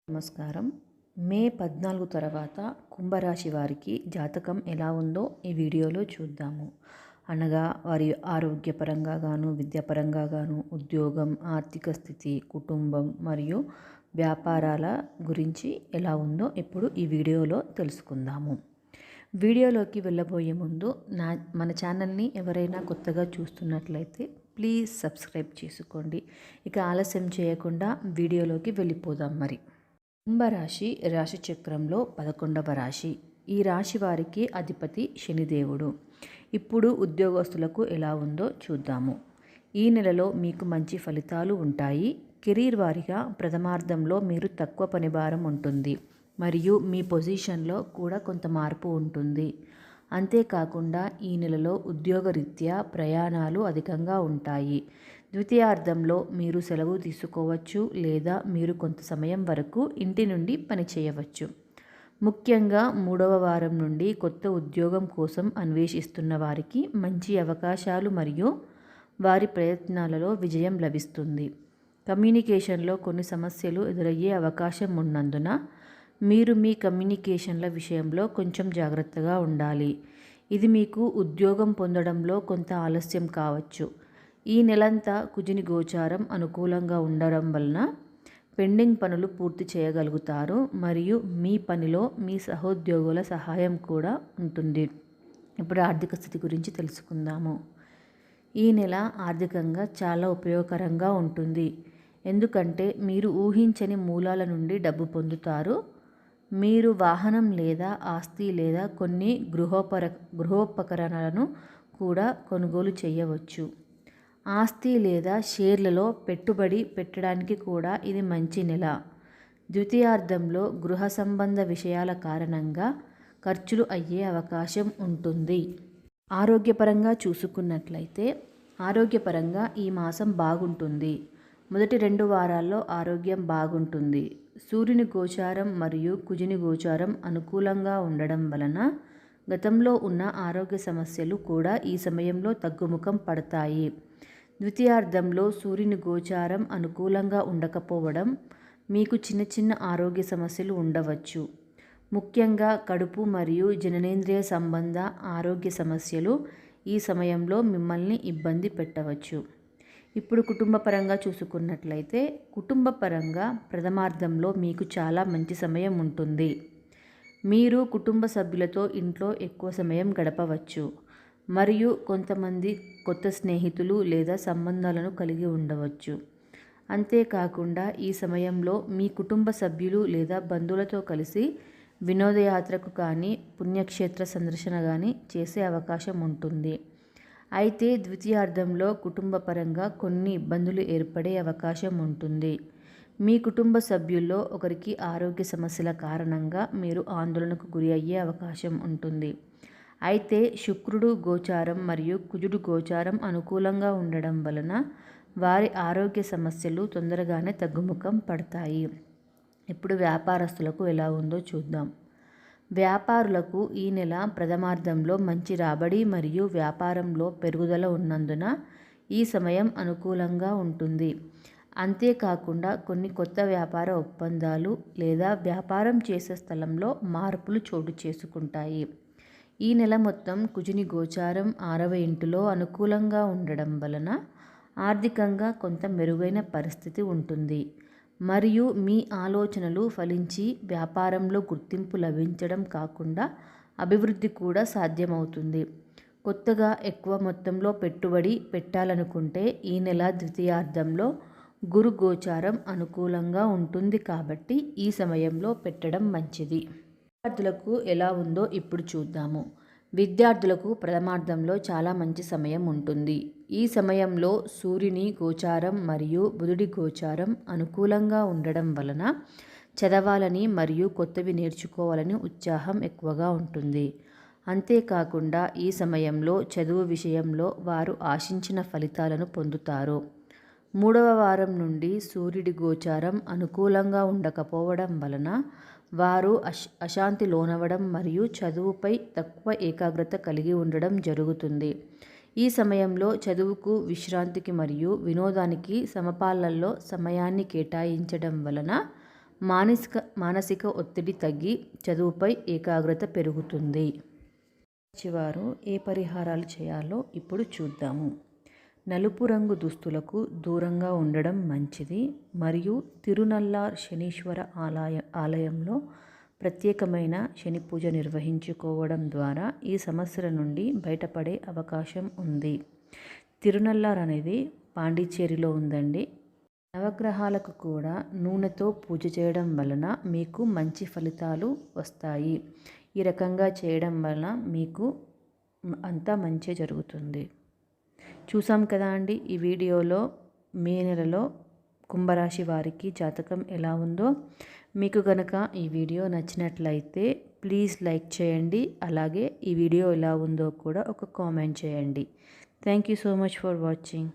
నమస్కారం. మే 14 తర్వాత కుంభరాశి వారికి జాతకం ఎలా ఉందో ఈ వీడియోలో చూద్దాము. అనగా వారి ఆరోగ్యపరంగా గాను, విద్యాపరంగా గాను, ఉద్యోగం, ఆర్థిక స్థితి, కుటుంబం మరియు వ్యాపారాల గురించి ఎలా ఉందో ఇప్పుడు ఈ వీడియోలో తెలుసుకుందాము. వీడియోలోకి వెళ్ళబోయే ముందు మన ఛానల్ని ఎవరైనా కొత్తగా చూస్తున్నట్లయితే ప్లీజ్ సబ్స్క్రైబ్ చేసుకోండి. ఇక ఆలస్యం చేయకుండా వీడియోలోకి వెళ్ళిపోదాం. కుంభరాశి రాశి చక్రంలో 11వ రాశి. ఈ రాశి వారికి అధిపతి శనిదేవుడు. ఇప్పుడు ఉద్యోగస్తులకు ఎలా ఉందో చూద్దాము. ఈ నెలలో మీకు మంచి ఫలితాలు ఉంటాయి. కెరీర్ వారిగా ప్రథమార్థంలో మీరు తక్కువ పనిభారం ఉంటుంది మరియు మీ పొజిషన్లో కూడా కొంత మార్పు ఉంటుంది. అంతేకాకుండా ఈ నెలలో ఉద్యోగరీత్యా ప్రయాణాలు అధికంగా ఉంటాయి. ద్వితీయార్థంలో మీరు సెలవు తీసుకోవచ్చు లేదా మీరు కొంత సమయం వరకు ఇంటి నుండి పని చేయవచ్చు. ముఖ్యంగా 3వ వారం నుండి కొత్త ఉద్యోగం కోసం అన్వేషిస్తున్న వారికి మంచి అవకాశాలు మరియు వారి ప్రయత్నాలలో విజయం లభిస్తుంది. కమ్యూనికేషన్లో కొన్ని సమస్యలు ఎదురయ్యే అవకాశం ఉన్నందున మీరు మీ కమ్యూనికేషన్ల విషయంలో కొంచెం జాగ్రత్తగా ఉండాలి. ఇది మీకు ఉద్యోగం పొందడంలో కొంత ఆలస్యం కావచ్చు. ఈ నెలంతా కుజుని గోచారం అనుకూలంగా ఉండడం వలన పెండింగ్ పనులు పూర్తి చేయగలుగుతారు మరియు మీ పనిలో మీ సహోద్యోగుల సహాయం కూడా ఉంటుంది. ఇప్పుడు ఆర్థిక స్థితి గురించి తెలుసుకుందాము. ఈ నెల ఆర్థికంగా చాలా ఉపయోగకరంగా ఉంటుంది. ఎందుకంటే మీరు ఊహించని మూలాల నుండి డబ్బు పొందుతారు. మీరు వాహనం లేదా ఆస్తి లేదా కొన్ని గృహోపకరణలను కూడా కొనుగోలు చేయవచ్చు. ఆస్తి లేదా షేర్లలో పెట్టుబడి పెట్టడానికి కూడా ఇది మంచి నెల. ద్వితీయార్థంలో గృహ సంబంధ విషయాల కారణంగా ఖర్చులు అయ్యే అవకాశం ఉంటుంది. ఆరోగ్యపరంగా చూసుకున్నట్లయితే ఆరోగ్యపరంగా ఈ మాసం బాగుంటుంది. మొదటి 2 వారాల్లో ఆరోగ్యం బాగుంటుంది. సూర్యుని గోచారం మరియు కుజుని గోచారం అనుకూలంగా ఉండడం వలన గతంలో ఉన్న ఆరోగ్య సమస్యలు కూడా ఈ సమయంలో తగ్గుముఖం పడతాయి. ద్వితీయార్థంలో సూర్యుని గోచారం అనుకూలంగా ఉండకపోవడం మీకు చిన్న చిన్న ఆరోగ్య సమస్యలు ఉండవచ్చు. ముఖ్యంగా కడుపు మరియు జననేంద్రియ సంబంధ ఆరోగ్య సమస్యలు ఈ సమయంలో మిమ్మల్ని ఇబ్బంది పెట్టవచ్చు. ఇప్పుడు కుటుంబపరంగా చూసుకున్నట్లయితే కుటుంబపరంగా ప్రథమార్థంలో మీకు చాలా మంచి సమయం ఉంటుంది. మీరు కుటుంబ సభ్యులతో ఇంట్లో ఎక్కువ సమయం గడపవచ్చు మరియు కొంతమంది కొత్త స్నేహితులు లేదా సంబంధాలను కలిగి ఉండవచ్చు. అంతేకాకుండా ఈ సమయంలో మీ కుటుంబ సభ్యులు లేదా బంధువులతో కలిసి వినోదయాత్రకు కానీ పుణ్యక్షేత్ర సందర్శన కానీ చేసే అవకాశం ఉంటుంది. అయితే ద్వితీయార్థంలో కుటుంబపరంగా కొన్ని ఇబ్బందులు ఏర్పడే అవకాశం ఉంటుంది. మీ కుటుంబ సభ్యుల్లో ఒకరికి ఆరోగ్య సమస్యల కారణంగా మీరు ఆందోళనకు గురి అయ్యే అవకాశం ఉంటుంది. అయితే శుక్రుడు గోచారం మరియు కుజుడు గోచారం అనుకూలంగా ఉండడం వలన వారి ఆరోగ్య సమస్యలు తొందరగానే తగ్గుముఖం పడతాయి. ఇప్పుడు వ్యాపారస్తులకు ఎలా ఉందో చూద్దాం. వ్యాపారులకు ఈ నెల ప్రథమార్థంలో మంచి రాబడి మరియు వ్యాపారంలో పెరుగుదల ఉన్నందున ఈ సమయం అనుకూలంగా ఉంటుంది. అంతేకాకుండా కొన్ని కొత్త వ్యాపార ఒప్పందాలు లేదా వ్యాపారం చేసే స్థలంలో మార్పులు చోటు చేసుకుంటాయి. ఈ నెల మొత్తం కుజుని గోచారం 6వ ఇంటిలో అనుకూలంగా ఉండడం వలన ఆర్థికంగా కొంత మెరుగైన పరిస్థితి ఉంటుంది మరియు మీ ఆలోచనలు ఫలించి వ్యాపారంలో గుర్తింపు లభించడం కాకుండా అభివృద్ధి కూడా సాధ్యమవుతుంది. కొత్తగా ఎక్కువ మొత్తంలో పెట్టుబడి పెట్టాలనుకుంటే ఈ నెల ద్వితీయార్థంలో గురు గోచారం అనుకూలంగా ఉంటుంది కాబట్టి ఈ సమయంలో పెట్టడం మంచిది. విద్యార్థులకు ఎలా ఉందో ఇప్పుడు చూద్దాము. విద్యార్థులకు ప్రథమార్థంలో చాలా మంచి సమయం ఉంటుంది. ఈ సమయంలో సూర్యుని గోచారం మరియు బుధుడి గోచారం అనుకూలంగా ఉండడం వలన చదవాలని మరియు కొత్తవి నేర్చుకోవాలని ఉత్సాహం ఎక్కువగా ఉంటుంది. అంతేకాకుండా ఈ సమయంలో చదువు విషయంలో వారు ఆశించిన ఫలితాలను పొందుతారు. 3వ వారం నుండి సూర్యుడి గోచారం అనుకూలంగా ఉండకపోవడం వలన వారు అశాంతి లోనవడం మరియు చదువుపై తక్కువ ఏకాగ్రత కలిగి ఉండడం జరుగుతుంది. ఈ సమయంలో చదువుకు, విశ్రాంతికి మరియు వినోదానికి సమపాళ్లలో సమయాన్ని కేటాయించడం వలన మానసిక ఒత్తిడి తగ్గి చదువుపై ఏకాగ్రత పెరుగుతుంది. వారు ఏ పరిహారాలు చేయాలో ఇప్పుడు చూద్దాము. నలుపు రంగు దుస్తులకు దూరంగా ఉండడం మంచిది మరియు తిరునల్లార్ శనీశ్వర ఆలయంలో ప్రత్యేకమైన శని పూజ నిర్వహించుకోవడం ద్వారా ఈ సమస్యల నుండి బయటపడే అవకాశం ఉంది. తిరునల్లార్ అనేది పాండిచ్చేరిలో ఉందండి. నవగ్రహాలకు కూడా నూనెతో పూజ చేయడం వలన మీకు మంచి ఫలితాలు వస్తాయి. ఈ రకంగా చేయడం వలన మీకు అంతా మంచి జరుగుతుంది. చూసాం కదా అండి ఈ వీడియోలో మే నెలలో కుంభరాశి వారికి జాతకం ఎలా ఉందో. మీకు కనుక ఈ వీడియో నచ్చినట్లయితే ప్లీజ్ లైక్ చేయండి. అలాగే ఈ వీడియో ఎలా ఉందో కూడా ఒక కామెంట్ చేయండి. Thank you so much for watching.